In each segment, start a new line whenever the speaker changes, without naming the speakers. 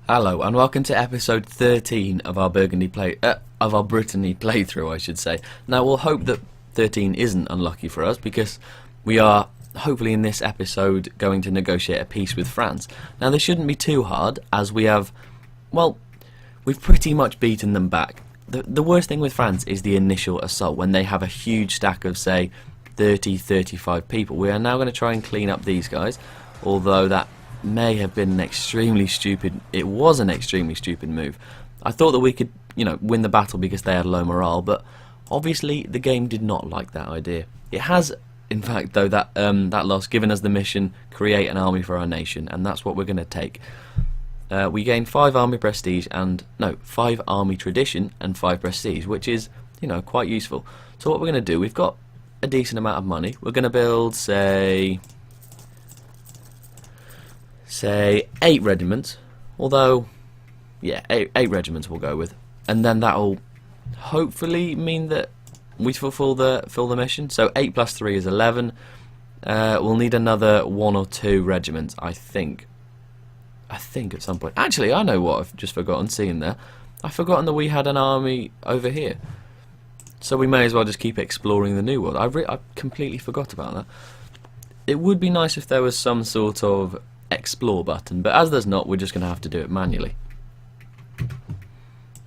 Hello and welcome to episode 13 of our Brittany playthrough, I should say. Now we'll hope that 13 isn't unlucky for us because we are hopefully in this episode going to negotiate a peace with France. Now this shouldn't be too hard as we have, well, we've pretty much beaten them back. The worst thing with France is the initial assault when they have a huge stack of say 30-35 people. We are now going to try and clean up these guys, although that may have been an extremely stupid move. I thought that we could, win the battle because they had low morale, but obviously the game did not like that idea. It has, in fact, though, that loss given us the mission, create an army for our nation, and that's what we're going to take. We gain 5 army prestige and 5 army tradition and 5 prestige, which is, quite useful. So what we're going to do, we've got a decent amount of money. We're going to build, say 8 regiments, although, yeah, 8 regiments we'll go with, and then that'll hopefully mean that we fulfill the mission. So 8 plus 3 is 11. We'll need another 1 or 2 regiments, I think at some point. Actually, I know what I've just forgotten seeing there. I've forgotten that we had an army over here. So we may as well just keep exploring the New World. I completely forgot about that. It would be nice if there was some sort of explore button, but as there's not, we're just going to have to do it manually.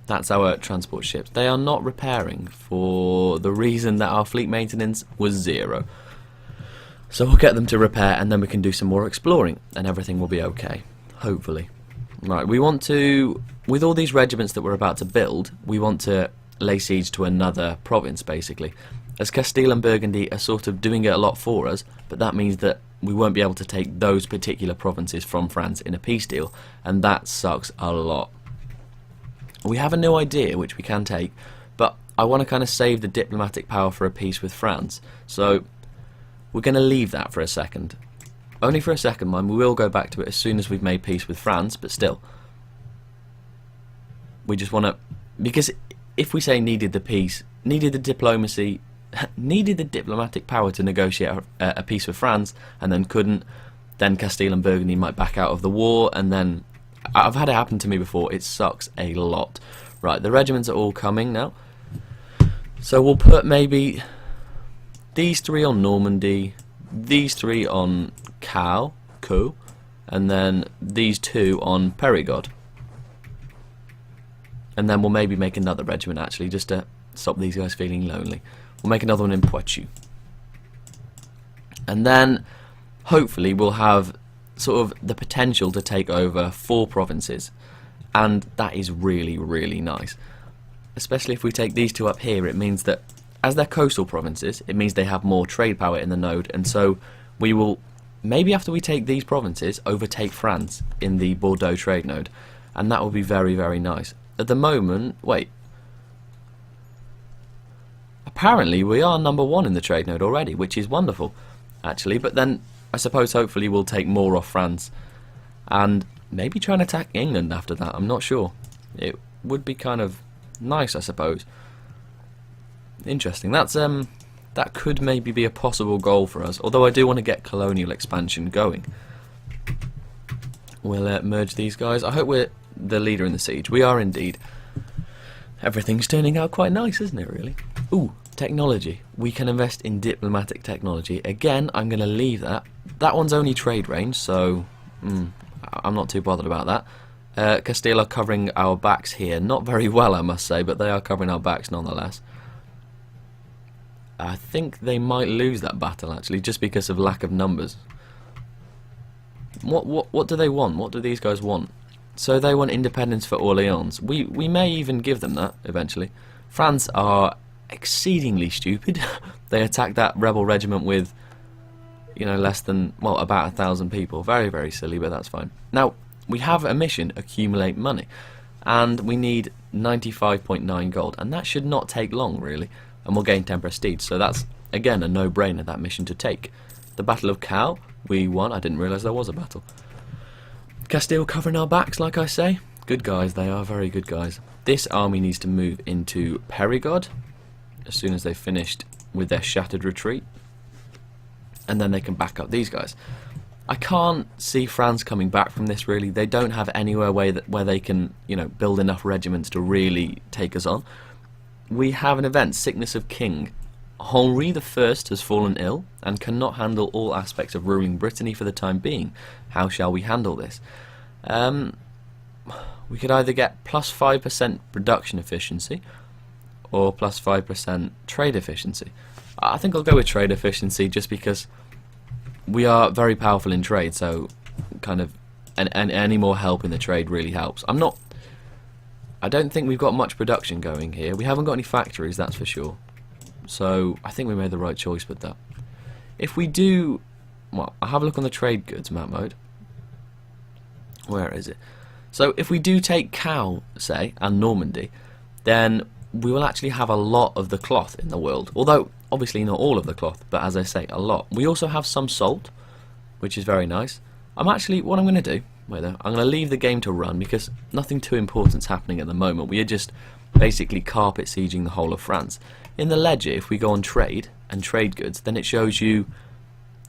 That's our transport ships. They are not repairing for the reason that our fleet maintenance was 0. So we'll get them to repair and then we can do some more exploring and everything will be okay, hopefully. Right, we want to, with all these regiments that we're about to build, we want to lay siege to another province basically, as Castile and Burgundy are sort of doing it a lot for us, but that means that we won't be able to take those particular provinces from France in a peace deal, and that sucks a lot. We have a new idea which we can take, but I want to kind of save the diplomatic power for a peace with France, so we're going to leave that for a second. Only for a second, mind. We will go back to it as soon as we've made peace with France, but still. We just want to, because if we say needed the peace, needed the diplomacy, needed the diplomatic power to negotiate a peace with France and then couldn't, then Castile and Burgundy might back out of the war, and then I've had it happen to me before. It sucks a lot. Right, the regiments are all coming now, so we'll put maybe these 3 on Normandy, these 3 on Caux, and then these 2 on Périgord, and then we'll maybe make another regiment actually just to stop these guys feeling lonely. We'll make another one in Poitou. And then, hopefully, we'll have sort of the potential to take over 4 provinces. And that is really, really nice. Especially if we take these 2 up here, it means that, as they're coastal provinces, it means they have more trade power in the node. And so, we will, maybe after we take these provinces, overtake France in the Bordeaux trade node. And that will be very, very nice. At the moment, wait. Apparently we are number 1 in the trade node already, which is wonderful actually, but then I suppose hopefully we'll take more off France and maybe try and attack England after that. I'm not sure. It would be kind of nice, I suppose. Interesting. That's that could maybe be a possible goal for us, although I do want to get colonial expansion going. We'll merge these guys. I hope we're the leader in the siege. We are indeed. Everything's turning out quite nice, isn't it, really? Ooh, technology. We can invest in diplomatic technology. Again, I'm going to leave that. That one's only trade range, so I'm not too bothered about that. Castile are covering our backs here. Not very well, I must say, but they are covering our backs nonetheless. I think they might lose that battle, actually, just because of lack of numbers. What do they want? What do these guys want? So they want independence for Orleans. We may even give them that eventually. France are exceedingly stupid. They attacked that rebel regiment with, less than, well, about 1,000 people. Very, very silly, but that's fine. Now, we have a mission, accumulate money, and we need 95.9 gold, and that should not take long, really, and we'll gain 10 prestige, so that's, again, a no-brainer, that mission to take. The Battle of Caux, we won. I didn't realise there was a battle. Castile covering our backs, like I say. Good guys, they are very good guys. This army needs to move into Périgord as soon as they've finished with their shattered retreat, and then they can back up these guys. I can't see France coming back from this, really. They don't have anywhere where they can, build enough regiments to really take us on. We have an event, Sickness of King. Henri I has fallen ill and cannot handle all aspects of ruling Brittany for the time being. How shall we handle this? We could either get plus 5% production efficiency or plus 5% trade efficiency. I think I'll go with trade efficiency just because we are very powerful in trade, so kind of and any more help in the trade really helps. I don't think we've got much production going here. We haven't got any factories, that's for sure. So I think we made the right choice with that. If we do, well, I'll have a look on the trade goods map mode. Where is it? So if we do take Cal, say, and Normandy, then we will actually have a lot of the cloth in the world. Although, obviously not all of the cloth, but as I say, a lot. We also have some salt, which is very nice. What I'm going to do, I'm going to leave the game to run because nothing too important is happening at the moment. We are just basically carpet sieging the whole of France. In the ledger, if we go on trade and trade goods, then it shows who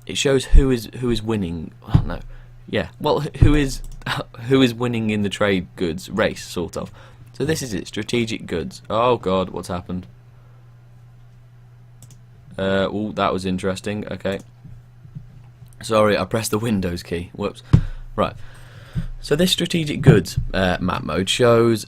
is winning. Oh, no. Yeah, well, who is winning in the trade goods race, sort of. So this is it, strategic goods. Oh god, what's happened? Oh, that was interesting. Okay. Sorry, I pressed the Windows key. Whoops. Right. So this strategic goods map mode shows,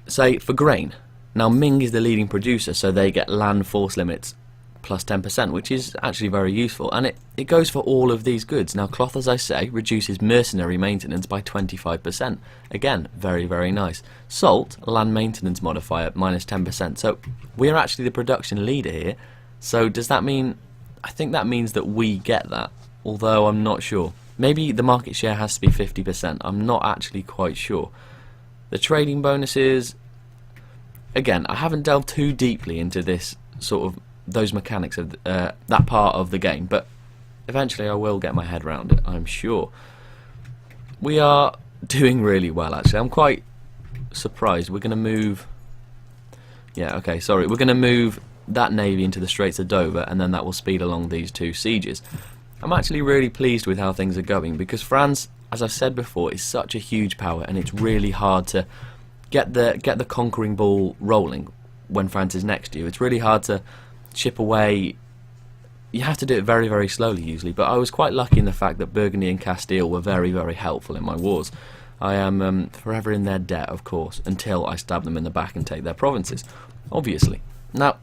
say, for grain. Now Ming is the leading producer, so they get land force limits plus 10%, which is actually very useful, and it goes for all of these goods. Now cloth, as I say, reduces mercenary maintenance by 25%. Again, very, very nice. Salt, land maintenance modifier, minus 10%. So we are actually the production leader here. So does that mean, I think that means that we get that, although I'm not sure. Maybe the market share has to be 50%, I'm not actually quite sure. The trading bonuses, again, I haven't delved too deeply into this sort of those mechanics of that part of the game, but eventually I will get my head around it, I'm sure. We are doing really well, actually. I'm quite surprised. We're going to move, we're going to move that navy into the Straits of Dover, and then that will speed along these two sieges. I'm actually really pleased with how things are going, because France, as I've said before, is such a huge power, and it's really hard to get the conquering ball rolling when France is next to you. It's really hard to chip away. You have to do it very, very slowly usually, but I was quite lucky in the fact that Burgundy and Castile were very, very helpful in my wars. I am forever in their debt, of course, until I stab them in the back and take their provinces, obviously. Now,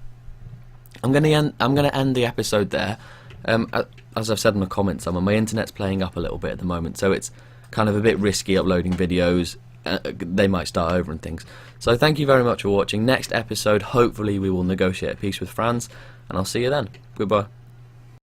I'm going to end the episode there. As I've said in the comments, my internet's playing up a little bit at the moment, so it's kind of a bit risky uploading videos. They might start over and things. So thank you very much for watching. Next episode, hopefully we will negotiate a peace with France, and I'll see you then. Goodbye.